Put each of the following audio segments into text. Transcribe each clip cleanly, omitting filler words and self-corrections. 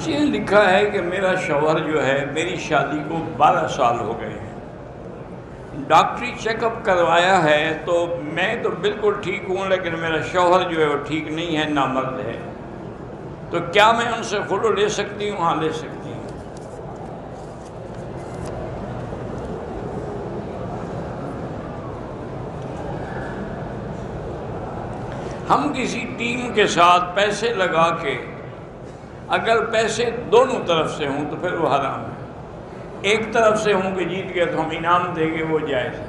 کسی نے لکھا ہے کہ میرا شوہر جو ہے میری شادی کو 12 سال ہو گئے ہیں، ڈاکٹری چیک اپ کروایا ہے تو میں تو بالکل ٹھیک ہوں، لیکن میرا شوہر جو ہے وہ ٹھیک نہیں ہے، نامرد ہے، تو کیا میں ان سے خلو لے سکتی ہوں؟ ہاں لے سکتی ہوں۔ ہم کسی ٹیم کے ساتھ پیسے لگا کے اگر پیسے دونوں طرف سے ہوں تو پھر وہ حرام ہے۔ ایک طرف سے ہوں کہ جیت گئے تو ہم انعام دیں گے، وہ جائز ہے۔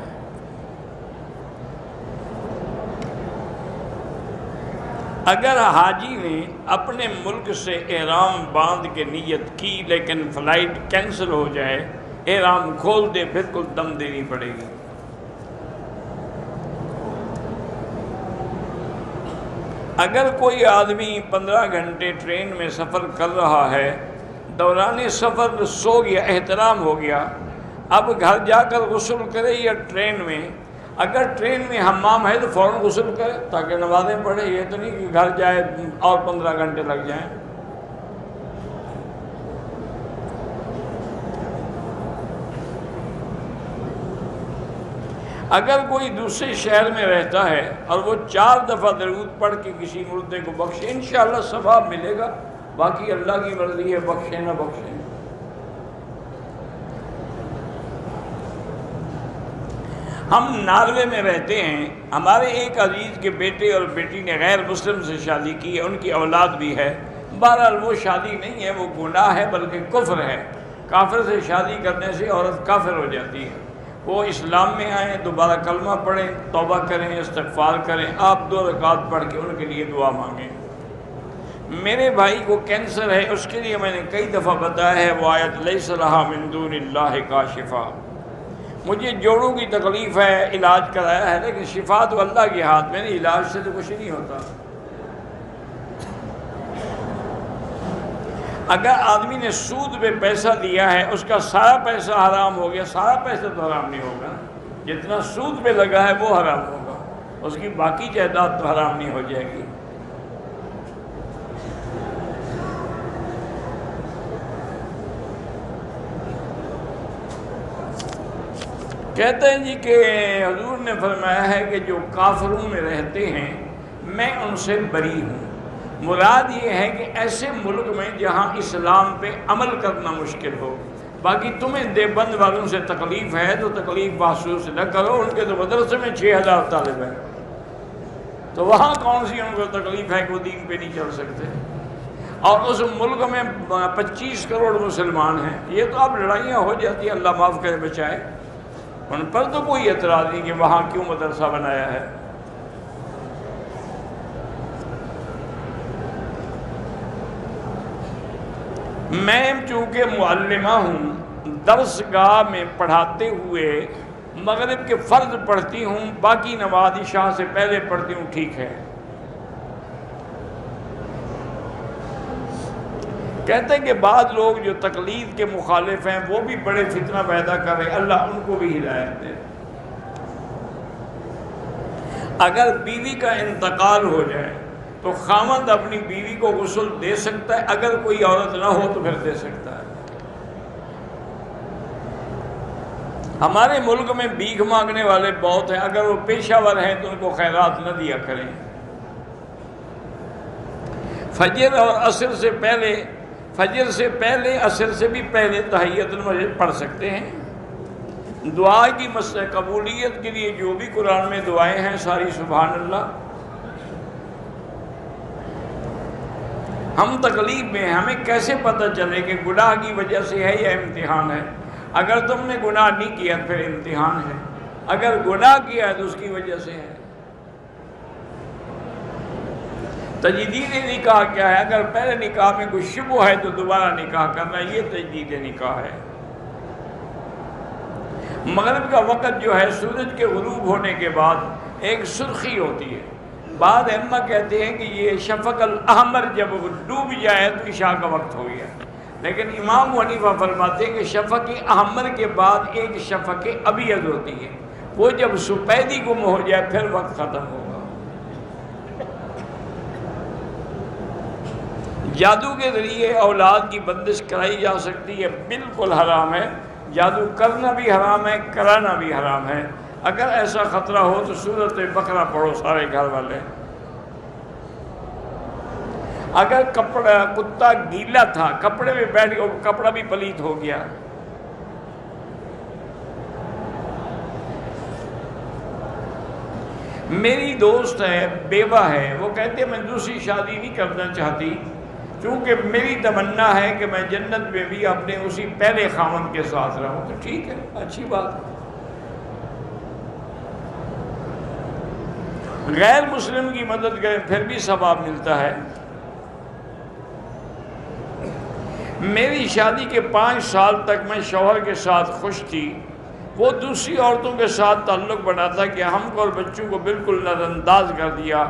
اگر حاجی نے اپنے ملک سے احرام باندھ کے نیت کی لیکن فلائٹ کینسل ہو جائے، احرام کھول دے، بالکل دم دینی پڑے گی۔ اگر کوئی آدمی 15 گھنٹے ٹرین میں سفر کر رہا ہے، دوران سفر سو گیا، احترام ہو گیا، اب گھر جا کر غسل کرے یا ٹرین میں؟ اگر ٹرین میں حمام ہے تو فوراً غسل کرے تاکہ نمازیں پڑھے، یہ تو نہیں کہ گھر جائے اور 15 گھنٹے لگ جائیں۔ اگر کوئی دوسرے شہر میں رہتا ہے اور وہ 4 دفعہ درود پڑھ کے کسی مردے کو بخشے، انشاءاللہ ثواب ملے گا، باقی اللہ کی مرضی ہے، بخشے نہ بخشے۔ ہم ناروے میں رہتے ہیں، ہمارے ایک عزیز کے بیٹے اور بیٹی نے غیر مسلم سے شادی کی ہے، ان کی اولاد بھی ہے، بہرحال وہ شادی نہیں ہے، وہ گناہ ہے بلکہ کفر ہے۔ کافر سے شادی کرنے سے عورت کافر ہو جاتی ہے۔ وہ اسلام میں آئیں، دوبارہ کلمہ پڑھیں، توبہ کریں، استغفار کریں، آپ 2 رکعت پڑھ کے ان کے لیے دعا مانگیں۔ میرے بھائی کو کینسر ہے، اس کے لیے میں نے کئی دفعہ بتایا ہے وہ آیت لیس لہا من دون اللہ کاشفا۔ مجھے جوڑوں کی تکلیف ہے، علاج کرایا ہے، لیکن شفا تو اللہ کے ہاتھ میں، علاج سے تو کچھ نہیں ہوتا۔ اگر آدمی نے سود پہ پیسہ دیا ہے، اس کا سارا پیسہ حرام ہو گیا، سارا پیسہ تو حرام نہیں ہوگا، جتنا سود پہ لگا ہے وہ حرام ہوگا، اس کی باقی جائیداد تو حرام نہیں ہو جائے گی۔ کہتے ہیں جی کہ حضور نے فرمایا ہے کہ جو کافروں میں رہتے ہیں میں ان سے بری ہوں۔ مراد یہ ہے کہ ایسے ملک میں جہاں اسلام پہ عمل کرنا مشکل ہو۔ باقی تمہیں دیوبند والوں سے تکلیف ہے تو تکلیف محسوس نہ کرو، ان کے تو مدرسے میں 6000 طالب ہیں، تو وہاں کون سی ان کو تکلیف ہے کہ وہ دین پہ نہیں چل سکتے؟ اور اس ملک میں 25 کروڑ مسلمان ہیں، یہ تو اب لڑائیاں ہو جاتی ہیں، اللہ معاف کرے بچائے، ان پر تو کوئی اعتراض نہیں کہ وہاں کیوں مدرسہ بنایا ہے۔ میں چونکہ معلمہ ہوں، درس گاہ میں پڑھاتے ہوئے مغرب کے فرض پڑھتی ہوں، باقی نماز عشاء سے پہلے پڑھتی ہوں، ٹھیک ہے؟ کہتے ہیں کہ بعض لوگ جو تقلید کے مخالف ہیں وہ بھی بڑے فتنہ پیدا کر رہے ہیں، اللہ ان کو بھی ہدایت دے۔ اگر بیوی کا انتقال ہو جائے تو خاوند اپنی بیوی کو غسل دے سکتا ہے، اگر کوئی عورت نہ ہو تو پھر دے سکتا ہے۔ ہمارے ملک میں بھیک مانگنے والے بہت ہیں، اگر وہ پیشہ ور ہیں تو ان کو خیرات نہ دیا کریں۔ فجر اور عصر سے پہلے، فجر سے پہلے، عصر سے بھی پہلے تحیۃ المسجد پڑھ سکتے ہیں۔ دعا کی قبولیت کے لیے جو بھی قرآن میں دعائیں ہیں ساری سبحان اللہ۔ ہم تکلیف میں ہیں، ہمیں کیسے پتہ چلے کہ گناہ کی وجہ سے ہے یا امتحان ہے؟ اگر تم نے گناہ نہیں کیا پھر امتحان ہے، اگر گناہ کیا ہے تو اس کی وجہ سے ہے۔ تجدید نکاح کیا ہے؟ اگر پہلے نکاح میں کوئی شبہ ہے تو دوبارہ نکاح کرنا، یہ تجدید نکاح ہے۔ مغرب کا وقت جو ہے سورج کے غروب ہونے کے بعد ایک سرخی ہوتی ہے، بعض ائمہ کہتے ہیں کہ یہ شفق الاحمر جب ڈوب جائے تو عشاء کا وقت ہو گیا، لیکن امام حنیفہ فرماتے ہیں کہ شفق احمر کے بعد ایک شفق ابیض ہوتی ہے، وہ جب سپیدی گم ہو جائے پھر وقت ختم ہوگا۔ جادو کے ذریعے اولاد کی بندش کرائی جا سکتی ہے، بالکل حرام ہے۔ جادو کرنا بھی حرام ہے، کرانا بھی حرام ہے۔ اگر ایسا خطرہ ہو تو سورۃ بقرہ پڑھو سارے گھر والے۔ اگر کتا گیلا تھا، کپڑے میں بیٹھ گیا، کپڑا بھی پلیت ہو گیا، میری دوست ہے، بیوہ ہے، وہ کہتے ہیں میں دوسری شادی نہیں کرنا چاہتی کیونکہ میری تمنا ہے کہ میں جنت میں بھی اپنے اسی پہلے خاوند کے ساتھ رہوں۔ تو ٹھیک ہے، اچھی بات ہے۔ غیر مسلم کی مدد کریں پھر بھی ثواب ملتا ہے۔ میری شادی کے 5 سال تک میں شوہر کے ساتھ خوش تھی، وہ دوسری عورتوں کے ساتھ تعلق بناتا کہ ہم کو اور بچوں کو بالکل نظر انداز کر دیا،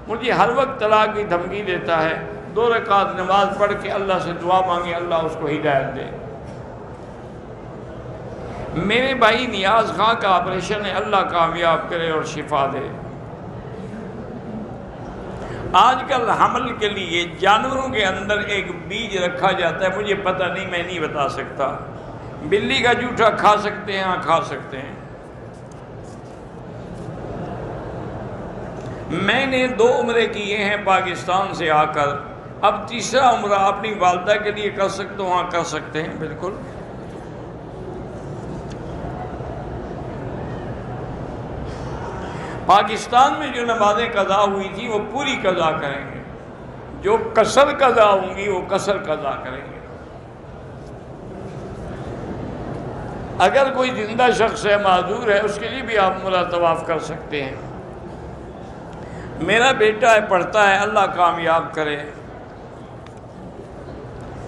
مجھے ہر وقت طلاق کی دھمکی دیتا ہے، 2 رکعت نماز پڑھ کے اللہ سے دعا مانگے اللہ اس کو ہدایت دے۔ میرے بھائی نیاز خان کا آپریشن ہے، اللہ کامیاب کرے اور شفا دے۔ آج کل حمل کے لیے جانوروں کے اندر ایک بیج رکھا جاتا ہے، مجھے پتہ نہیں، میں نہیں بتا سکتا۔ بلی کا جوٹا کھا سکتے ہیں؟ ہاں کھا سکتے ہیں۔ میں نے 2 عمرے کیے ہیں پاکستان سے آ کر، اب تیسرا عمرہ اپنی والدہ کے لیے کر سکتا ہوں؟ ہاں کر سکتے ہیں، بالکل۔ پاکستان میں جو نمازیں قضا ہوئی تھی وہ پوری قضا کریں گے، جو قصر قضا ہوں گی وہ قصر قضا کریں گے۔ اگر کوئی زندہ شخص ہے، معذور ہے، اس کے لیے بھی آپ عمرہ طواف کر سکتے ہیں۔ میرا بیٹا ہے، پڑھتا ہے، اللہ کامیاب کرے۔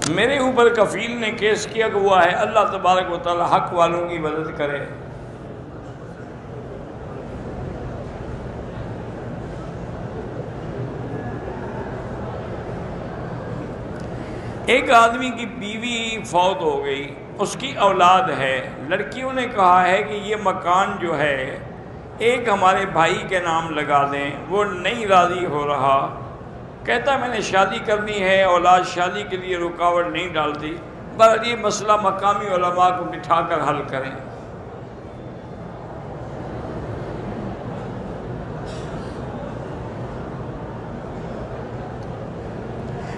میرے اوپر کفیل نے کیس کیا ہوا ہے، اللہ تبارک و تعالی حق والوں کی مدد کرے۔ ایک آدمی کی بیوی فوت ہو گئی، اس کی اولاد ہے، لڑکیوں نے کہا ہے کہ یہ مکان جو ہے ایک ہمارے بھائی کے نام لگا دیں، وہ نہیں راضی ہو رہا، کہتا میں نے شادی کرنی ہے، اولاد شادی کے لیے رکاوٹ نہیں ڈالتی، بس یہ مسئلہ مقامی علماء کو بٹھا کر حل کریں۔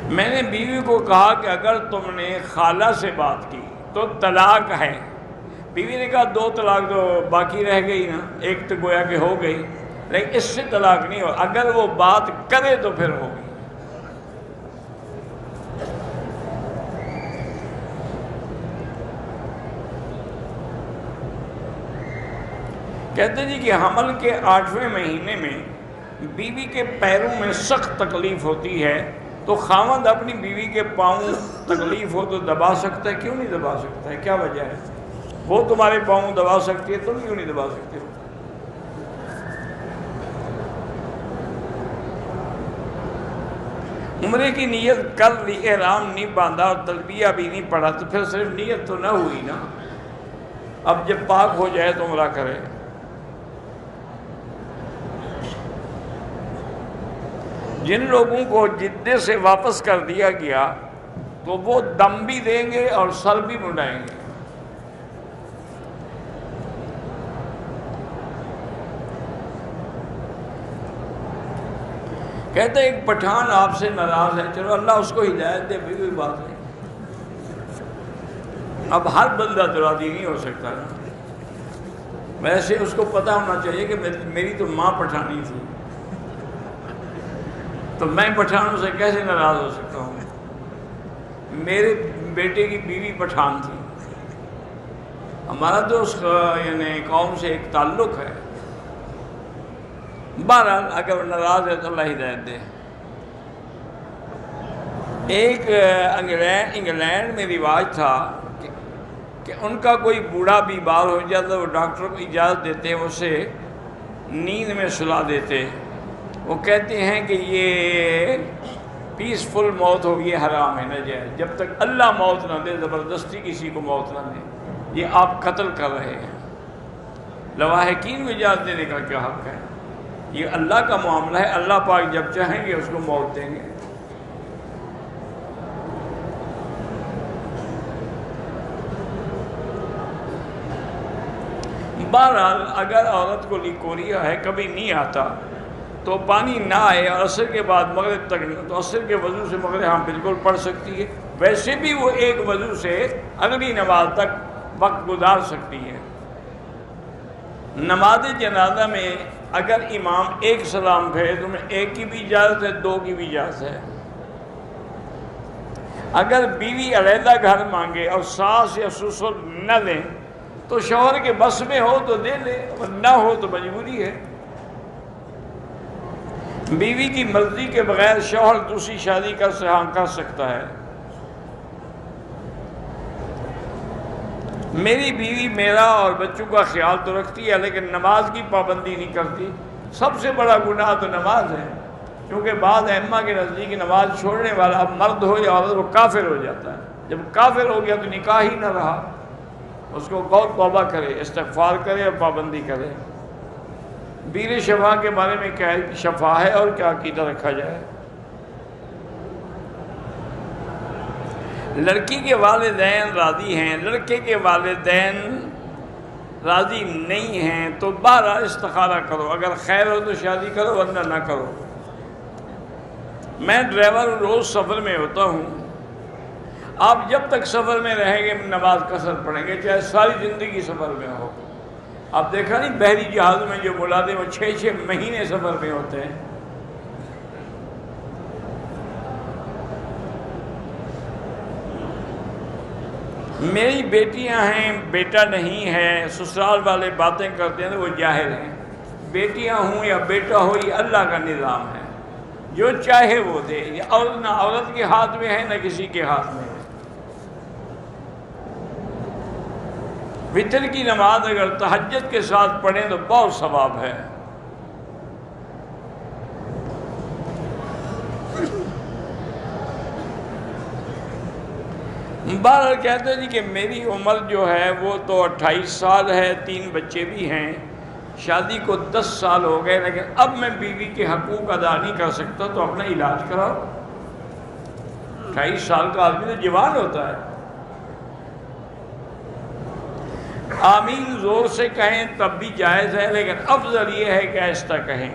میں نے بیوی کو کہا کہ اگر تم نے خالہ سے بات کی تو طلاق ہے۔ بیوی نے کہا 2 طلاق تو باقی رہ گئی نا، ایک تو گویا کہ ہو گئی، لیکن اس سے طلاق نہیں ہو، اگر وہ بات کرے تو پھر ہوگی۔ کہتے جی کہ حمل کے 8ویں مہینے میں بیوی کے پیروں میں سخت تکلیف ہوتی ہے، تو خاوند اپنی بیوی کے پاؤں تکلیف ہو تو دبا سکتا ہے؟ کیوں نہیں دبا سکتا ہے؟ کیا وجہ ہے؟ وہ تمہارے پاؤں دبا سکتی ہے، تم کیوں نہیں دبا سکتے ہو؟ عمرے کی نیت کر لی، احرام نہیں باندھا اور تلبیہ بھی نہیں پڑھا، تو پھر صرف نیت تو نہ ہوئی نا۔ اب جب پاک ہو جائے تو عمرہ کرے۔ جن لوگوں کو جدے سے واپس کر دیا گیا تو وہ دم بھی دیں گے اور سر بھی منڈائیں گے۔ کہتے ہیں ایک پٹھان آپ سے ناراض ہے، چلو اللہ اس کو ہدایت دے، بھی کوئی بات نہیں۔ اب ہر بندہ تو راضی نہیں ہو سکتا نا، ویسے اس کو پتہ ہونا چاہیے کہ میری تو ماں پٹھانی تھی، تو میں پٹھانوں سے کیسے ناراض ہو سکتا ہوں؟ میرے بیٹے کی بیوی پٹھان تھی، ہمارا تو اس یعنی قوم سے ایک تعلق ہے۔ بہرحال اگر ناراض ہے تو اللہ ہدایت دے۔ ایک انگلینڈ میں رواج تھا کہ ان کا کوئی بوڑھا بیمار ہو جاتا، وہ ڈاکٹر کو اجازت دیتے، اسے نیند میں سلا دیتے۔ وہ کہتے ہیں کہ یہ پیسفل موت ہو، یہ حرام ہے، ناجائز، جب تک اللہ موت نہ دے، زبردستی کسی کو موت نہ دے، یہ آپ قتل کر رہے ہیں۔ لواحقین کو اجازت دینے کا کیا حق ہے؟ یہ اللہ کا معاملہ ہے، اللہ پاک جب چاہیں گے اس کو موت دیں گے۔ بہرحال اگر عورت کو لیکوریا ہے، کبھی نہیں آتا، تو پانی نہ آئے اور عصر کے بعد مغرب تک نہیں، تو عصر کے وضو سے مغرب ہم بالکل پڑھ سکتی ہے۔ ویسے بھی وہ ایک وضو سے اگلی نماز تک وقت گزار سکتی ہے۔ نماز جنازہ میں اگر امام ایک سلام پھیرے تو میں ایک کی بھی اجازت ہے، دو کی بھی اجازت ہے۔ اگر بیوی علیحدہ گھر مانگے اور ساس یا سسر نہ دیں تو شوہر کے بس میں ہو تو دے لے، اور نہ ہو تو مجبوری ہے۔ بیوی کی مرضی کے بغیر شوہر دوسری شادی کر سکتا ہے۔ میری بیوی میرا اور بچوں کا خیال تو رکھتی ہے لیکن نماز کی پابندی نہیں کرتی۔ سب سے بڑا گناہ تو نماز ہے، کیونکہ بعض ائمہ کے نزدیک نماز چھوڑنے والا اب مرد ہو یا عورت، وہ کافر ہو جاتا ہے۔ جب کافر ہو گیا تو نکاح ہی نہ رہا، اس کو بہت توبہ کرے، استغفار کرے اور پابندی کرے۔ بیر شفا کے بارے میں کیا شفا ہے اور کیا عقیدہ رکھا جائے؟ لڑکی کے والدین راضی ہیں، لڑکے کے والدین راضی نہیں ہیں تو بہرحال استخارہ کرو، اگر خیر ہو تو شادی کرو ورنہ نہ کرو۔ میں ڈرائیور روز سفر میں ہوتا ہوں، آپ جب تک سفر میں رہیں گے نماز قصر پڑھیں گے، چاہے ساری زندگی سفر میں ہو۔ آپ دیکھا نہیں بحری جہاز میں جو ملازم وہ 6 مہینے سفر میں ہوتے ہیں۔ میری بیٹیاں ہیں، بیٹا نہیں ہے، سسرال والے باتیں کرتے ہیں تو وہ جاہل ہیں۔ بیٹیاں ہوں یا بیٹا ہو، یہ اللہ کا نظام ہے، جو چاہے وہ دے، اور نہ عورت کے ہاتھ میں ہے نہ کسی کے ہاتھ میں ہے۔ وتر کی نماز اگر تہجد کے ساتھ پڑھیں تو بہت ثواب ہے۔ بہرحال کہتے ہیں جی کہ میری عمر جو ہے وہ تو 28 سال ہے، 3 بچے بھی ہیں، شادی کو 10 سال ہو گئے، لیکن اب میں بیوی کے حقوق ادا نہیں کر سکتا، تو اپنا علاج کراؤ۔ 28 سال کا آدمی تو جوان ہوتا ہے۔ آمین زور سے کہیں تب بھی جائز ہے، لیکن افضل یہ ہے کہ آہستہ کہیں۔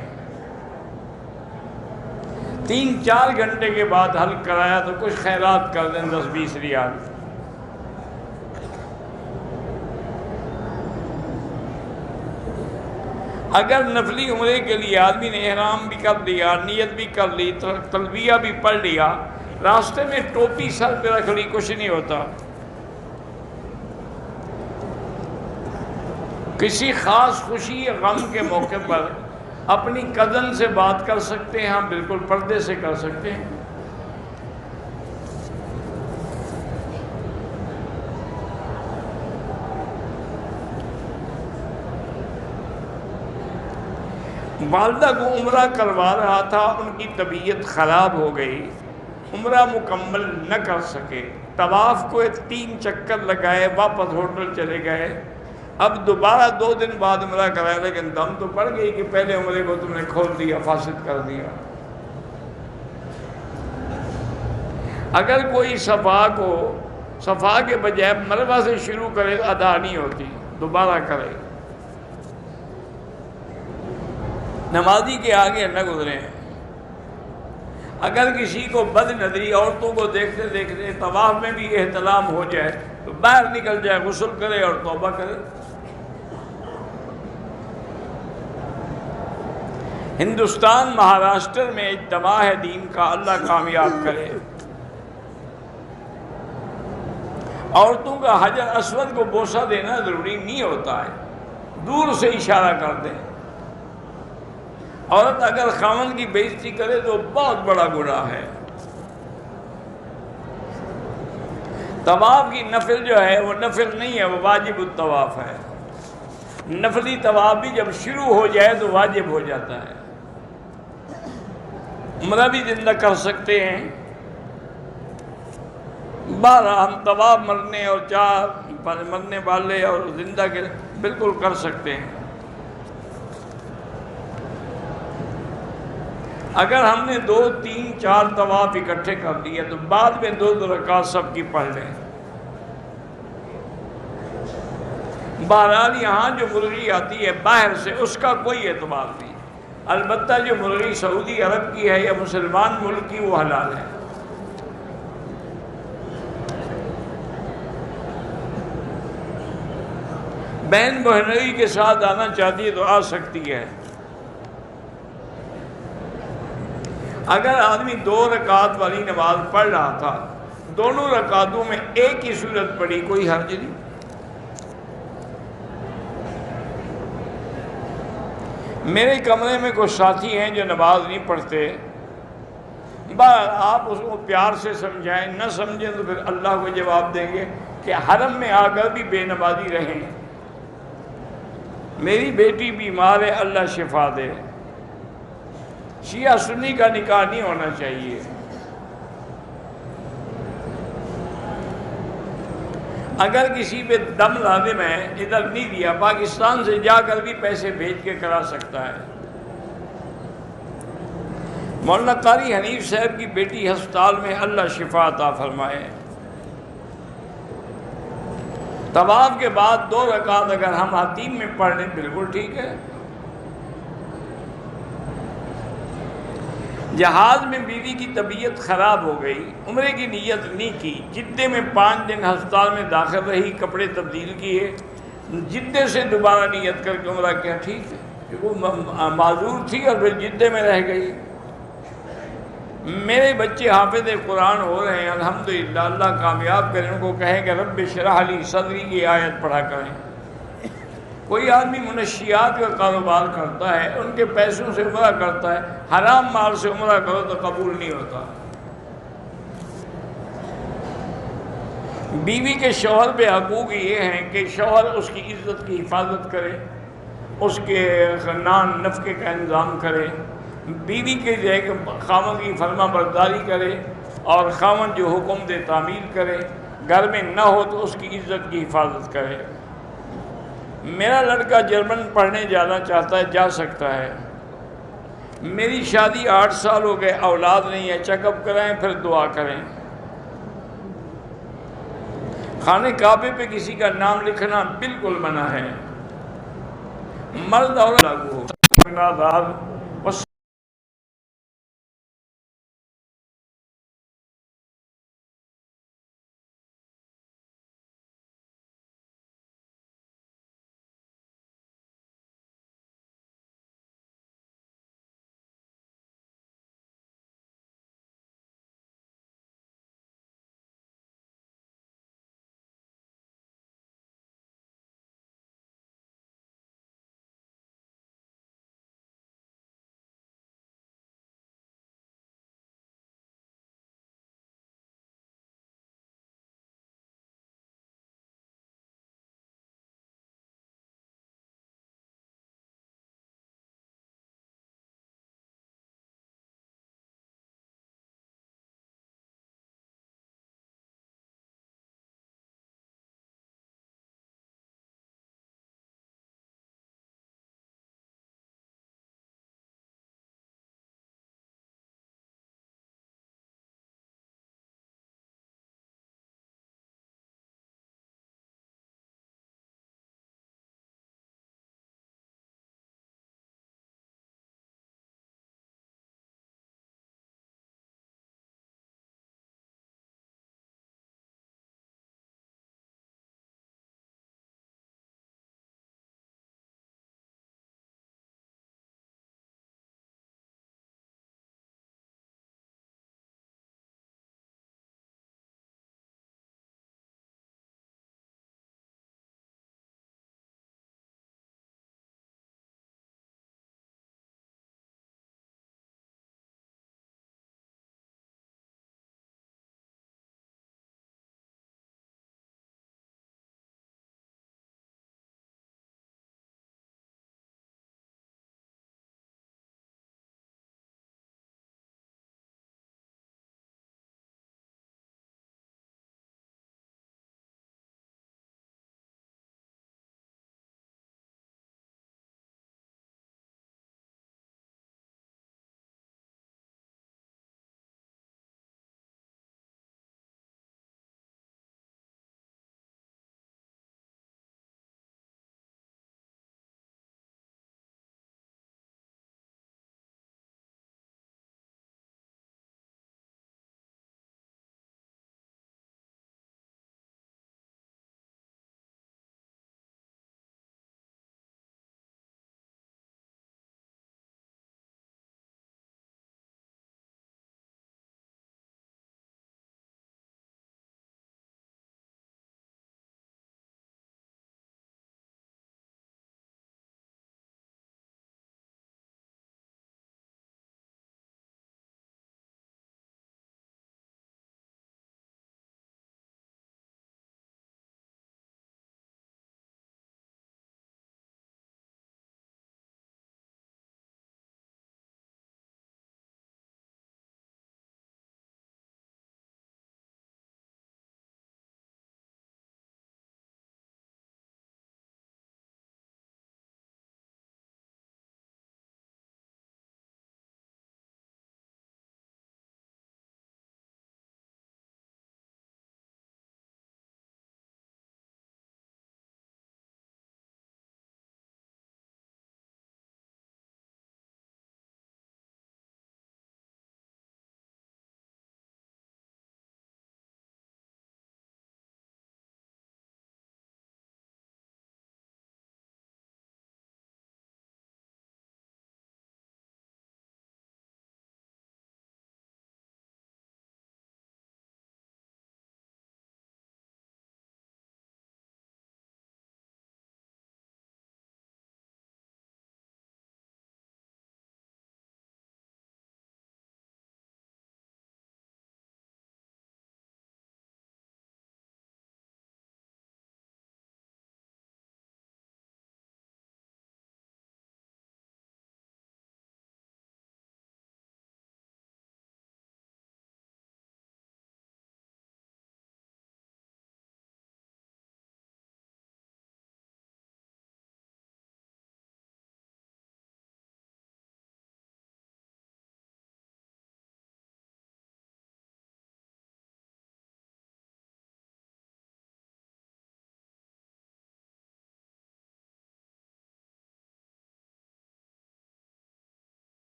3-4 گھنٹے کے بعد حل کرایا تو کچھ خیرات کر دیں، 10-20 ریال۔ اگر نفلی عمرے کے لیے آدمی نے احرام بھی کر لیا، نیت بھی کر لی، تلبیہ بھی پڑھ لیا، راستے میں ٹوپی سر پہ رکھ لی، کچھ نہیں ہوتا۔ کسی خاص خوشی یا غم کے موقع پر اپنی کزن سے بات کر سکتے ہیں، ہم بالکل پردے سے کر سکتے ہیں۔ والدہ کو عمرہ کروا رہا تھا، ان کی طبیعت خراب ہو گئی، عمرہ مکمل نہ کر سکے، طواف کو 3 چکر لگائے، واپس ہوٹل چلے گئے، اب دوبارہ 2 دن بعد عمرہ کرایا، لیکن دم تو پڑ گئی کہ پہلے عمرے کو تم نے کھول دیا، فاسد کر دیا۔ اگر کوئی صفا کے بجائے مروہ سے شروع کرے ادا نہیں ہوتی، دوبارہ کرے۔ نمازی کے آگے نہ گزریں۔ اگر کسی کو بد نظری عورتوں کو دیکھتے دیکھتے طواف میں بھی احتلام ہو جائے تو باہر نکل جائے، غسل کرے اور توبہ کرے۔ ہندوستان مہاراشٹر میں اجتماع ہے دین کا، اللہ کامیاب کرے۔ عورتوں کا حجر اسود کو بوسہ دینا ضروری نہیں ہوتا ہے، دور سے اشارہ کر دیں۔ عورت اگر خاوند کی بے عزتی کرے تو بہت بڑا گناہ ہے۔ طواف کی نفل جو ہے وہ نفل نہیں ہے، وہ واجب الطواف ہے۔ نفلی طواف بھی جب شروع ہو جائے تو واجب ہو جاتا ہے۔ عمرہ بھی زندہ کر سکتے ہیں، 12 ہم طواف مرنے اور 4 مرنے والے اور زندہ کے بالکل کر سکتے ہیں۔ اگر ہم نے 2 3 4 طواف اکٹھے کر دیے تو بعد میں 2 رکعت سب کی پڑھ لیں۔ بہرحال یہاں جو مرغی آتی ہے باہر سے اس کا کوئی اعتبار نہیں، البتہ جو مرغی سعودی عرب کی ہے یا مسلمان ملک کی وہ حلال ہے۔ بہن بہنوئی کے ساتھ آنا چاہتی ہے تو آ سکتی ہے۔ اگر آدمی 2 رکعت والی نماز پڑھ رہا تھا، دونوں رکعتوں میں ایک ہی سورت پڑھی، کوئی حرج نہیں۔ میرے کمرے میں کچھ ساتھی ہیں جو نماز نہیں پڑھتے، آپ اس کو پیار سے سمجھائیں، نہ سمجھیں تو پھر اللہ کو جواب دیں گے کہ حرم میں آ کر بھی بے نمازی رہیں۔ میری بیٹی بیمار ہے، اللہ شفا دے۔ شیعہ سنی کا نکاح نہیں ہونا چاہیے۔ اگر کسی پہ دم لازم ہے، ادھر نہیں دیا، پاکستان سے جا کر بھی پیسے بھیج کے کرا سکتا ہے۔ مولانا قاری حنیف صاحب کی بیٹی ہسپتال میں، اللہ شفا عطا فرمائے۔ طواف کے بعد 2 رکعت اگر ہم حتیم میں پڑھ لیں بالکل ٹھیک ہے۔ جہاز میں بیوی کی طبیعت خراب ہو گئی، عمرے کی نیت نہیں کی، جدے میں 5 دن ہسپتال میں داخل رہی، کپڑے تبدیل کیے، جدے سے دوبارہ نیت کر کے عمرہ کیا ٹھیک ہے؟ کہ وہ معذور تھی اور پھر جدے میں رہ گئی۔ میرے بچے حافظ قرآن ہو رہے ہیں الحمدللہ، اللہ کامیاب کریں، ان کو کہیں کہ رب اشرح لی صدری کی آیت پڑھا کریں۔ کوئی آدمی منشیات کا کاروبار کرتا ہے، ان کے پیسوں سے عمرہ کرتا ہے، حرام مال سے عمرہ کرو تو قبول نہیں ہوتا۔ بیوی کے شوہر پہ حقوق یہ ہیں کہ شوہر اس کی عزت کی حفاظت کرے، اس کے نان نفقے کا انتظام کرے، بیوی کے جو ہے کہ خاوند کی فرما برداری کرے اور خاوند جو حکم دے تعمیل کرے، گھر میں نہ ہو تو اس کی عزت کی حفاظت کرے۔ میرا لڑکا جرمن پڑھنے جانا چاہتا ہے، جا سکتا ہے۔ میری شادی 8 سال ہو گئے، اولاد نہیں ہے، چیک اپ کرائیں پھر دعا کریں۔ خانہ کعبے پہ کسی کا نام لکھنا بالکل منع ہے۔ مرد اور لاگو ہو